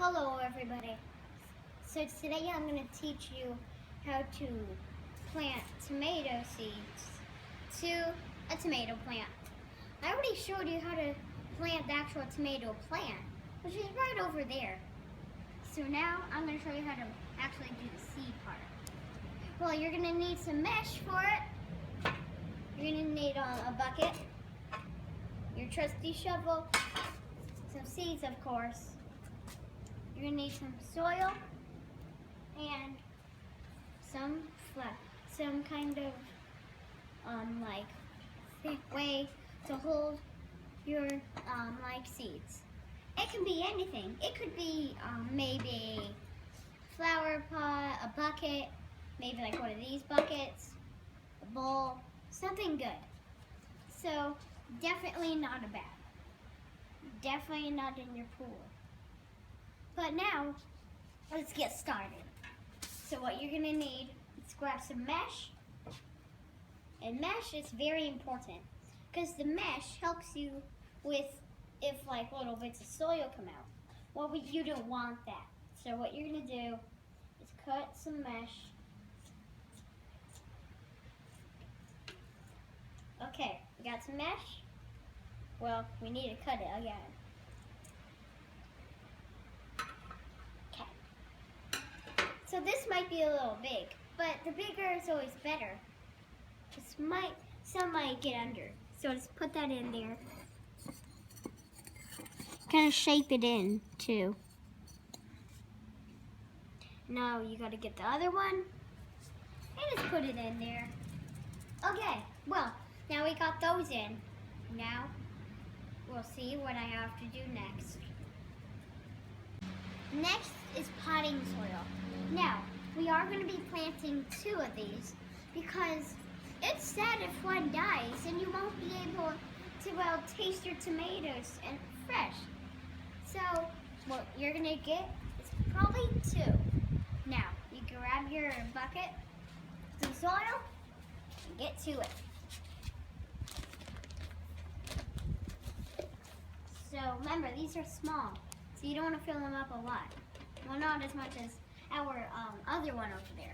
Hello everybody. So today I'm going to teach you how to plant tomato seeds to a tomato plant. I already showed you how to plant the actual tomato plant, which is right over there. So now I'm going to show you how to actually do the seed part. Well, you're going to need some mesh for it. You're going to need a bucket, your trusty shovel, some seeds of course. You're gonna need some soil and some kind of like thick way to hold your like seeds. It can be anything. It could be maybe a flower pot, a bucket, maybe like one of these buckets, a bowl, something good. So definitely not a bag. Definitely not in your pool. But now, let's get started. So what you're gonna need is grab some mesh. And mesh is very important because the mesh helps you with if like little bits of soil come out. Well, you don't want that. So what you're gonna do is cut some mesh. Okay, we got some mesh. Well, we need to cut it again. So this might be a little big, but the bigger is always better. Some might get under. So just put that in there. Kind of shape it in too. Now you gotta get the other one and just put it in there. Okay, well, now we got those in. Now we'll see what I have to do next. Next is potting soil. Now, we are going to be planting 2 of these because it's sad if one dies and you won't be able to taste your tomatoes and fresh. So, what you're going to get is probably 2. Now, you grab your bucket, some soil, and get to it. So, remember, these are small, so you don't want to fill them up a lot. Well, not as much as our other one over there.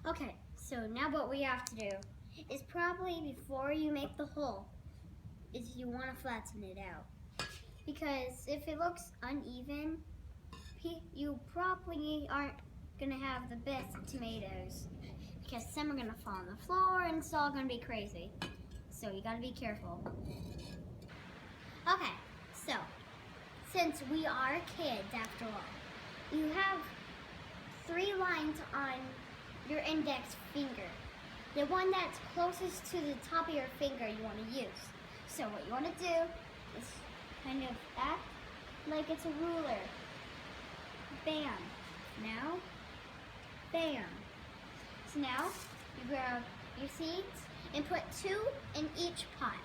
Okay, so now what we have to do is probably before you make the hole, is you want to flatten it out. Because if it looks uneven, you probably aren't going to have the best tomatoes. Because some are going to fall on the floor and it's all going to be crazy. So you got to be careful. Okay, so since we are kids after all, you have 3 lines on your index finger. The one that's closest to the top of your finger you want to use. So what you want to do is kind of act like it's a ruler. Bam. Now, bam. So now you grab your seeds and put 2 in each pot.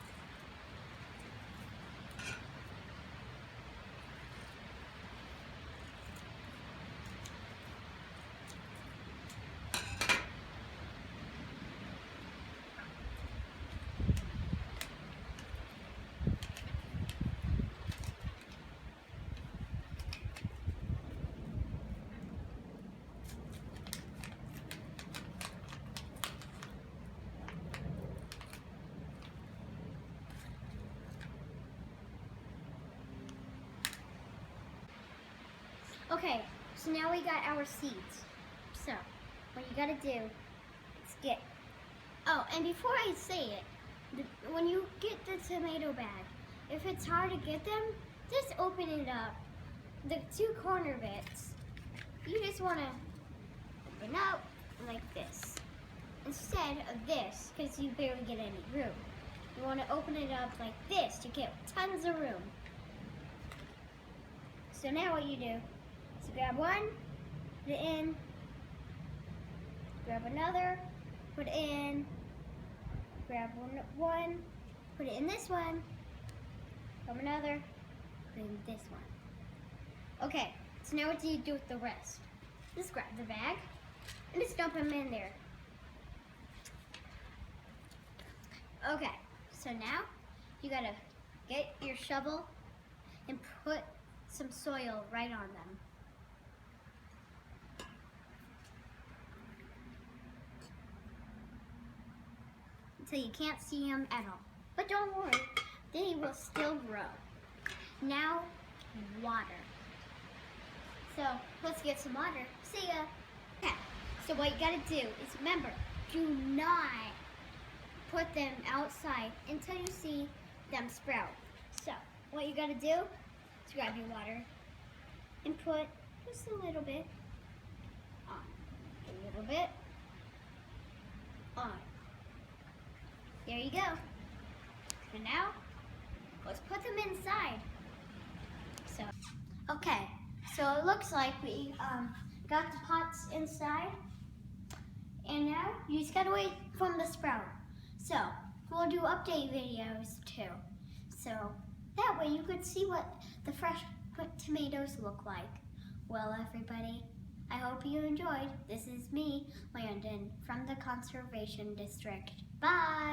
Okay, so now we got our seeds. So, what you gotta do is get, oh, and before I say it, when you get the tomato bag, if it's hard to get them, just open it up. The 2 corner bits, you just wanna open up like this. Instead of this, because you barely get any room. You wanna open it up like this to get tons of room. So now what you do, so grab one, put it in, grab another, put it in, grab one, put it in this one, grab another, put it in this one. Okay, so now what do you do with the rest? Just grab the bag and just dump them in there. Okay, so now you gotta get your shovel, and put some soil right on them. Until you can't see them at all. But don't worry, they will still grow. Now, water. So let's get some water. See ya. Okay, so what you gotta do is remember, do not put them outside until you see them sprout. So what you gotta do is grab your water and put just a little bit on. A little bit on. There you go. And now, let's put them inside. So, okay, so it looks like we got the pots inside. And now, you just gotta wait for them to sprout. So, we'll do update videos too. So, that way you could see what the fresh tomatoes look like. Well, everybody, I hope you enjoyed. This is me, Landen, from the Conservation District. Bye!